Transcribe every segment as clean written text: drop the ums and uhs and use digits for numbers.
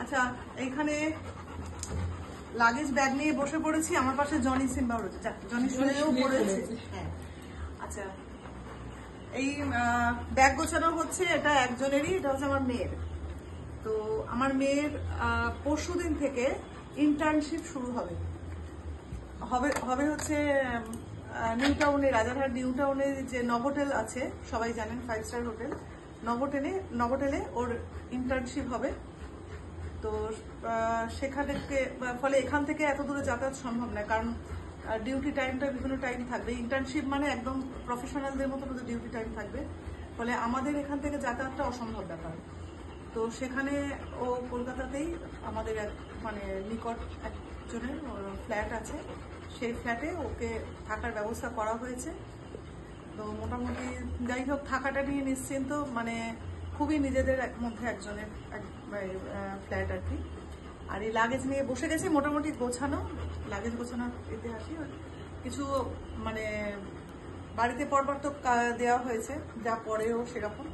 আচ্ছা, এইখানে luggage bag নিয়ে বসে পড়েছি। আমার পাশে জনি সিম্বা রয়েছে, জনি শুয়েও পড়েছে। হ্যাঁ, আচ্ছা, এই ব্যাগ গোছানো হচ্ছে, এটা একজনেরই, এটা হচ্ছে আমার মেয়ের। তো আমার মেয়ের পরশুদিন থেকে ইন্টার্নশিপ শুরু হবে হবে হচ্ছে নিউ টাউনে, রাজারহাট নিউ টাউনে যে নভোটেল আছে সবাই জানেন, 5 স্টার হোটেল, নভোটেলে ওর ইন্টার্নশিপ হবে। তো সেখানে ফলে এখান থেকে এত দূরে যাতায়াত সম্ভব না, কারণ ডিউটি টাইমটা বিভিন্ন টাইম থাকবে। ইন্টার্নশিপ মানে একদম প্রফেশনালদের মতো ডিউটি টাইম থাকবে, ফলে আমাদের এখান থেকে যাতায়াতটা অসম্ভব ব্যাপার। তো সেখানে ও কলকাতাতেই আমাদের মানে নিকট একজনের ফ্ল্যাট আছে, সেই ফ্ল্যাটে ওকে থাকার ব্যবস্থা করা হয়েছে। তো মোটামুটি যাই হোক, থাকাটা নিয়ে নিশ্চিন্ত, মানে খুবই নিজেদের মধ্যে একজনের ফ্ল্যাট আর কি। আর এই লাগেজ নিয়ে বসে গেছি, মোটামুটি গোছানো, লাগেজ গোছানোর এতে আসি। কিছু মানে বাড়িতে পরবার তো দেওয়া হয়েছে, যা পরেও সেরকম।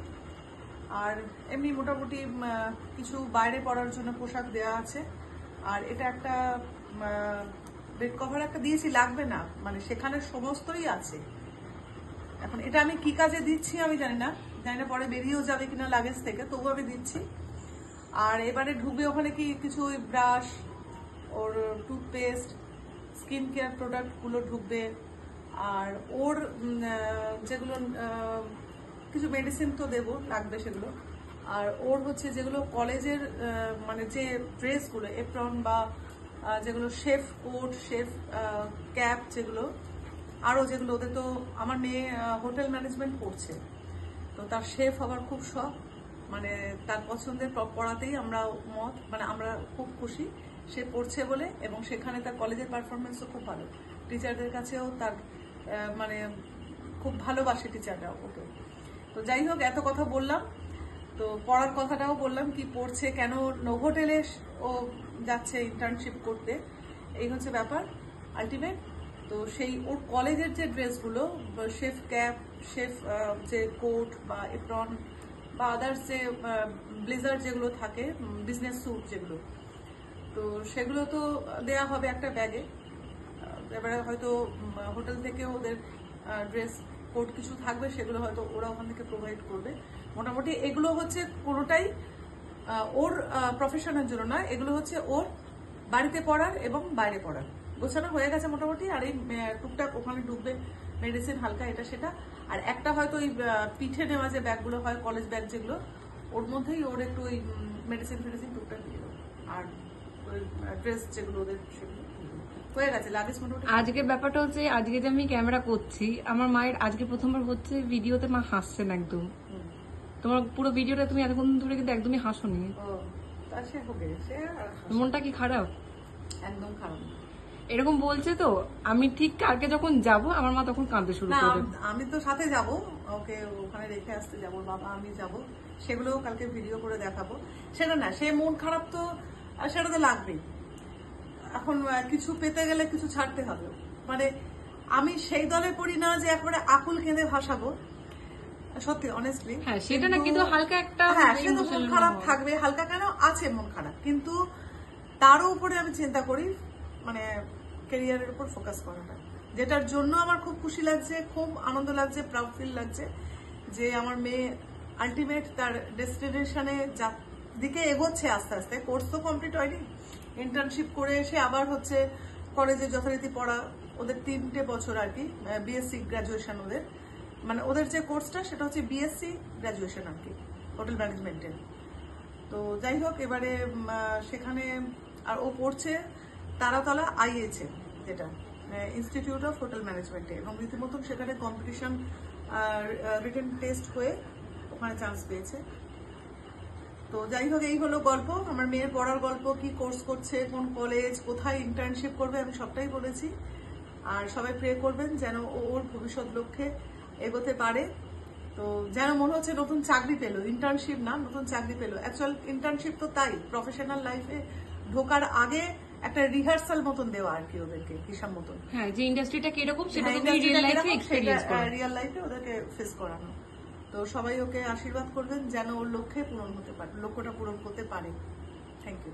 আর এমনি মোটামুটি কিছু বাইরে পড়ার জন্য পোশাক দেওয়া আছে। আর এটা একটা বেড কভার একটা দিয়েছি, লাগবে না, মানে সেখানে সমস্তই আছে। এখন এটা আমি কি কাজে দিচ্ছি আমি জানি না, পরে বেরিয়েও যাবে কিনা লাগেজ থেকে, তবু আমি দিচ্ছি। আর এবারে ঢুকবে ওখানে কি কিছু ব্রাশ, ওর টুথপেস্ট, স্কিন কেয়ার প্রোডাক্টগুলো ঢুকবে। আর ওর যেগুলো কিছু মেডিসিন তো দেবো, লাগবে সেগুলো। আর ওর হচ্ছে যেগুলো কলেজের মানে যে ড্রেসগুলো, এপ্রন বা যেগুলো শেফ কোট, শেফ ক্যাপ, যেগুলো আরও যেগুলো ওদের, তো আমার মেয়ে হোটেল ম্যানেজমেন্ট পড়ছে, তো তার শেফ হবার খুব শখ, মানে তার পছন্দের পড়াতেই আমরা মানে আমরা খুব খুশি সে পড়ছে বলে। এবং সেখানে তার কলেজের পারফরমেন্সও খুব ভালো, টিচারদের কাছেও তার মানে খুব ভালোবাসে টিচাররা ওকে। তো যাই হোক, এত কথা বললাম, তো পড়ার কথাটাও বললাম, কি পড়ছে, কেন নোভোটেলে ও যাচ্ছে ইন্টার্নশিপ করতে, এই হচ্ছে ব্যাপার আলটিমেট। তো সেই ওর কলেজের যে ড্রেসগুলো, শেফ ক্যাপ, শেফ যে কোট বা এপ্রন বা আদার্স যে ব্লেজার যেগুলো থাকে, বিজনেস স্যুট যেগুলো, তো সেগুলো তো দেয়া হবে একটা ব্যাগে। এবারে হয়তো হোটেল থেকে ওদের ড্রেস কোড কিছু থাকবে, সেগুলো হয়তো ওরা ওখান থেকে প্রোভাইড করবে। মোটামুটি এগুলো হচ্ছে কোনোটাই ওর প্রফেশনের জন্য না, এগুলো হচ্ছে ওর বাড়িতে পড়ার এবং বাইরে পড়ার। গোছানো হয়ে গেছে মোটামুটি। আর এই টুকটাক ওখানে ঢুকবে মেডিসিন হালকা এটা সেটা। আর একটা হয়তো ওই পিঠে নেওয়া যে ব্যাগগুলো হয়, কলেজ ব্যাগ যেগুলো, ওর মধ্যেই ওর একটু ওই মেডিসিন ফেডিসিন টুকটাক দিয়ে দেবো। আর ওই ড্রেস যেগুলো ওদের, সেগুলো হয়ে গেছে। লাগেজ মোটামুটি। আজকে ব্যাপারটা হচ্ছে, আজকে যে আমি ক্যামেরা করছি, আমার মায়ের আজকে প্রথমবার হচ্ছে ভিডিওতে মা হাসছেন একদম। তোমার পুরো ভিডিওটা তুমি এতক্ষণ ধরে কিন্তু একদমই হাসোনি। মনটা কি খারাপ? একদম খারাপ। এরকম বলছে তো, আমি ঠিক কালকে যখন যাব আমার মা তখন কাঁদতে শুরু করবে। আমি তো সাথে যাব, ওকে ওখানে রেখে আসতে যাবো, বাবা আমি যাব, সেগুলোও কালকে ভিডিও করে দেখাবো। সেটা না, সে মন খারাপ তো সেটা তো লাগবেই। এখন কিছু পেতে গেলে কিছু ছাড়তে হবে, মানে আমি সেই দলে পড়ি না যে একবারে আকুল কেঁদে ভাসাবো, সত্যি অনেস্টলি। হ্যাঁ, সেটা না, কিন্তু হালকা একটা, হ্যাঁ সে তো মন খারাপ থাকবে, হালকা কেন আছে মন খারাপ, কিন্তু তারও উপরে আমি চিন্তা করি মানে ক্যারিয়ারের উপর ফোকাস করাটা, যেটার জন্য আমার খুব খুশি লাগছে, খুব আনন্দ লাগছে, প্রাউড ফিল লাগছে যে আমার মেয়ে আলটিমেট তার ডেস্টিনেশনে দিকে এগোচ্ছে আস্তে আস্তে। কোর্স তো কমপ্লিট হয়নি, ইন্টার্নশিপ করে এসে আবার হচ্ছে কলেজে যথারীতি পড়া, ওদের 3টে বছর আর কি, বিএসসি গ্রাজুয়েশন ওদের, মানে ওদের যে কোর্সটা সেটা হচ্ছে বিএসসি গ্রাজুয়েশন আর কি, হোটেল ম্যানেজমেন্টের। তো যাই হোক, এবারে সেখানে আর ও পড়ছে তারাতলা আইএইচে, যেটা ইনস্টিটিউট অফ হোটেল ম্যানেজমেন্টে, এবং রীতিমতন সেখানে কম্পিটিশন রিটেন টেস্ট হয়ে ওখানে চান্স পেয়েছে। তো যাই হোক, এই হলো গল্প, আমার মেয়ের পড়ার গল্প, কি কোর্স করছে, কোন কলেজ, কোথায় ইন্টার্নশিপ করবে, আমি সবটাই বলেছি। আর সবাই প্রে করবেন যেন ওর ভবিষ্যৎ লক্ষ্যে এগোতে পারে। তো যেন মনে হচ্ছে নতুন চাকরি পেলো, ইন্টার্নশিপ না, নতুন চাকরি পেলো। অ্যাকচুয়াল ইন্টার্নশিপ তো তাই, প্রফেশনাল লাইফে ঢোকার আগে একটা রিহার্সাল মতন দেওয়া আর কি ওদেরকে, হিসাব মতন। হ্যাঁ, যে ইন্ডাস্ট্রিটা কিরকম সেটা তুমি রিয়েল লাইফে এক্সপেরিয়েন্স করো, রিয়েল লাইফে ওদেরকে ফেস করানো। তো সবাই ওকে আশীর্বাদ করবেন যেন ওর লক্ষ্যে পূরণ হতে পারে, লক্ষ্যটা পূরণ করতে পারে। Thank you.